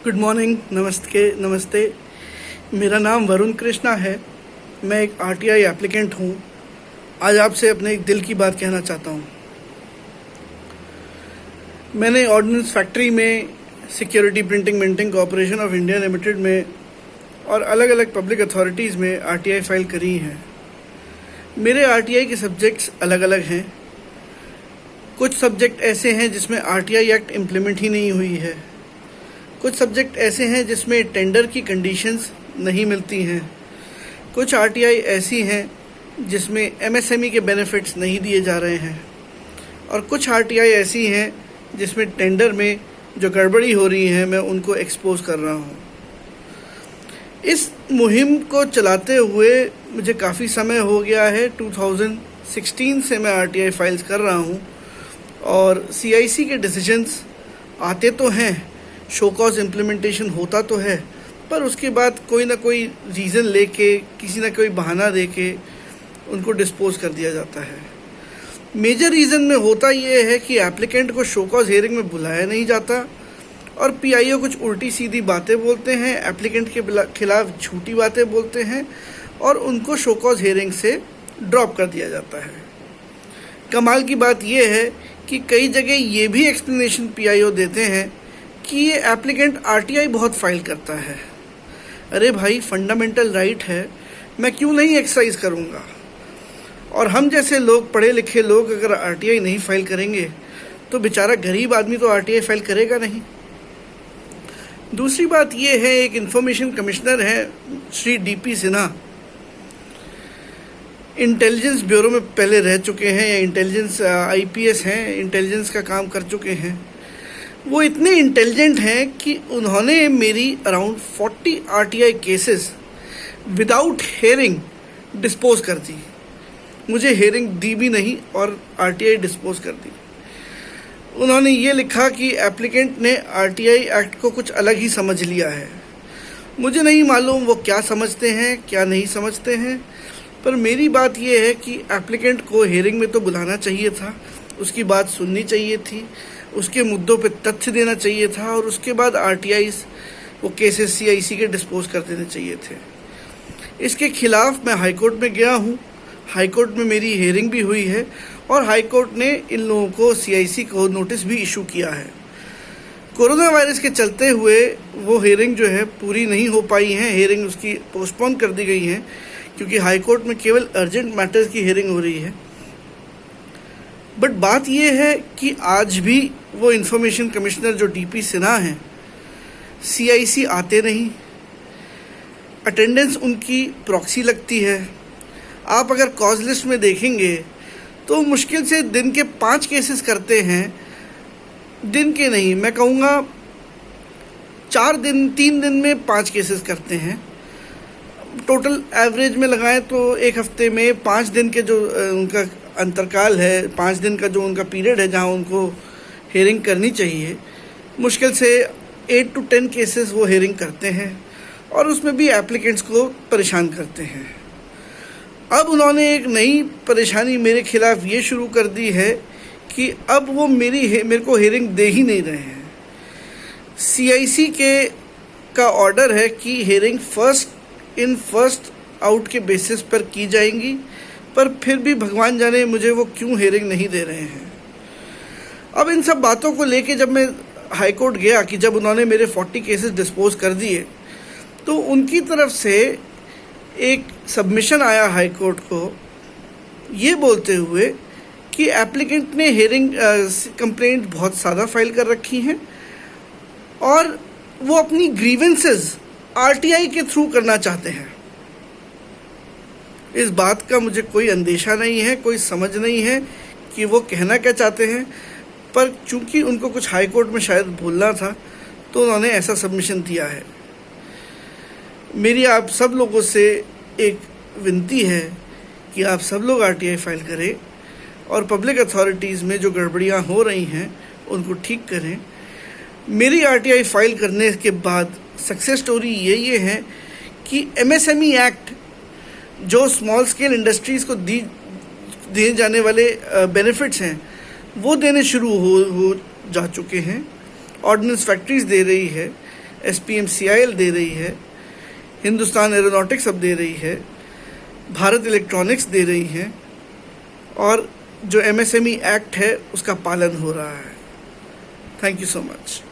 Good morning, नमस्ते। मेरा नाम वरुण कृष्णा है। मैं एक आरटीआई एप्लीकेंट हूँ। आज आपसे अपने एक दिल की बात कहना चाहता हूँ। मैंने ऑर्डिनेंस फैक्ट्री में, security printing minting corporation of India limited में और अलग अलग पब्लिक अथॉरिटीज़ में आरटीआई फाइल करी हैं। मेरे आरटीआई के सब्जेक्ट्स अलग अलग हैं। कुछ सब्जेक्ट ऐसे हैं जिसमें आरटीआई एक्ट इम्प्लीमेंट ही नहीं हुई है। कुछ सब्जेक्ट ऐसे हैं जिसमें टेंडर की कंडीशंस नहीं मिलती हैं। कुछ आरटीआई ऐसी हैं जिसमें एमएसएमई के बेनिफिट्स नहीं दिए जा रहे हैं और कुछ आरटीआई ऐसी हैं जिसमें टेंडर में जो गड़बड़ी हो रही है मैं उनको एक्सपोज कर रहा हूँ। इस मुहिम को चलाते हुए मुझे काफ़ी समय हो गया है। 2016 से मैं आरटीआई फाइल्स कर रहा हूँ और सीआईसी के डिसीजंस आते तो हैं, शो कॉज इम्प्लीमेंटेशन होता तो है, पर उसके बाद कोई ना कोई रीज़न लेके, किसी ना कोई बहाना देके उनको डिस्पोज कर दिया जाता है। मेजर रीज़न में होता ये है कि एप्लीकेंट को शो कॉज हियरिंग में बुलाया नहीं जाता और पीआईओ कुछ उल्टी सीधी बातें बोलते हैं, एप्लीकेंट के खिलाफ झूठी बातें बोलते हैं और उनको शो कॉज हियरिंग से ड्रॉप कर दिया जाता है। कमाल की बात यह है कि कई जगह ये भी एक्सप्लेनेशन पीआईओ देते हैं कि ये एप्लीकेंट आरटीआई बहुत फाइल करता है। अरे भाई, फंडामेंटल राइट है, मैं क्यों नहीं एक्सरसाइज करूँगा? और हम जैसे लोग, पढ़े लिखे लोग, अगर आरटीआई नहीं फाइल करेंगे तो बेचारा गरीब आदमी तो आरटीआई फाइल करेगा नहीं। दूसरी बात ये है, एक इंफॉर्मेशन कमिश्नर है Shri DP Sinha, intelligence bureau में पहले रह चुके हैं या इंटेलिजेंस आईपीएस हैं, इंटेलिजेंस का काम कर चुके हैं। वो इतने इंटेलिजेंट हैं कि उन्होंने मेरी around 40 RTI cases without hearing dispose कर दी। मुझे हेयरिंग दी भी नहीं और आरटीआई डिस्पोज कर दी। उन्होंने ये लिखा कि एप्लीकेंट ने आरटीआई एक्ट को कुछ अलग ही समझ लिया है। मुझे नहीं मालूम वो क्या समझते हैं, क्या नहीं समझते हैं, पर मेरी बात ये है कि एप्लीकेंट को हेयरिंग में तो बुलाना चाहिए था, उसकी बात सुननी चाहिए थी, उसके मुद्दों पे तथ्य देना चाहिए था और उसके बाद आरटीआईज वो केसेस सीआईसी के डिस्पोज कर देने चाहिए थे। इसके खिलाफ मैं हाईकोर्ट में गया हूँ। हाईकोर्ट में मेरी हेयरिंग भी हुई है और हाईकोर्ट ने इन लोगों को, सीआईसी को, नोटिस भी इशू किया है। कोरोना वायरस के चलते हुए वो हेयरिंग जो है पूरी नहीं हो पाई है। हेयरिंग उसकी पोस्टपोन कर दी गई है क्योंकि हाईकोर्ट में केवल अर्जेंट मैटर्स की हेयरिंग हो रही है। बट बात यह है कि आज भी वो इंफॉर्मेशन कमिश्नर जो डीपी सिन्हा हैं, सीआईसी आते नहीं। अटेंडेंस उनकी प्रॉक्सी लगती है। आप अगर कॉज लिस्ट में देखेंगे तो मुश्किल से दिन के 5 केसेस करते हैं। दिन के नहीं, मैं कहूँगा 3 दिन में 5 केसेस करते हैं। टोटल एवरेज में लगाएं तो एक हफ्ते में 5 दिन के जो उनका अंतरकाल है, 5 दिन का जो उनका पीरियड है जहां उनको हेयरिंग करनी चाहिए, मुश्किल से 8 to 10 केसेस वो हेयरिंग करते हैं और उसमें भी एप्लीकेंट्स को परेशान करते हैं। अब उन्होंने एक नई परेशानी मेरे खिलाफ ये शुरू कर दी है कि अब वो मेरे को हेयरिंग दे ही नहीं रहे हैं। सीआईसी का ऑर्डर है कि hearing first in first out के बेसिस पर की जाएंगी, पर फिर भी भगवान जाने मुझे वो क्यों हेयरिंग नहीं दे रहे हैं। अब इन सब बातों को लेके जब मैं हाई कोर्ट गया, कि जब उन्होंने मेरे 40 केसेस डिस्पोज कर दिए, तो उनकी तरफ से एक सबमिशन आया हाई कोर्ट को ये बोलते हुए कि एप्लीकेंट ने हेयरिंग कंप्लेंट बहुत ज़्यादा फाइल कर रखी हैं और वो अपनी ग्रीवेंसेस आरटीआई के थ्रू करना चाहते हैं। इस बात का मुझे कोई अंदेशा नहीं है, कोई समझ नहीं है कि वो कहना क्या चाहते हैं, पर चूंकि उनको कुछ हाई कोर्ट में शायद बोलना था तो उन्होंने ऐसा सबमिशन दिया है। मेरी आप सब लोगों से एक विनती है कि आप सब लोग आरटीआई फाइल करें और पब्लिक अथॉरिटीज़ में जो गड़बड़ियां हो रही हैं उनको ठीक करें। मेरी आरटीआई फाइल करने के बाद सक्सेस स्टोरी ये है कि एमएसएमई एक्ट, जो स्मॉल स्केल इंडस्ट्रीज़ को दिए जाने वाले बेनिफिट्स हैं, वो देने शुरू हो जा चुके हैं। ऑर्डिनेंस फैक्ट्रीज दे रही है, SPMCIL दे रही है, हिंदुस्तान एरोनॉटिक्स अब दे रही है, भारत इलेक्ट्रॉनिक्स दे रही है, और जो MSME एक्ट है उसका पालन हो रहा है। Thank you so much.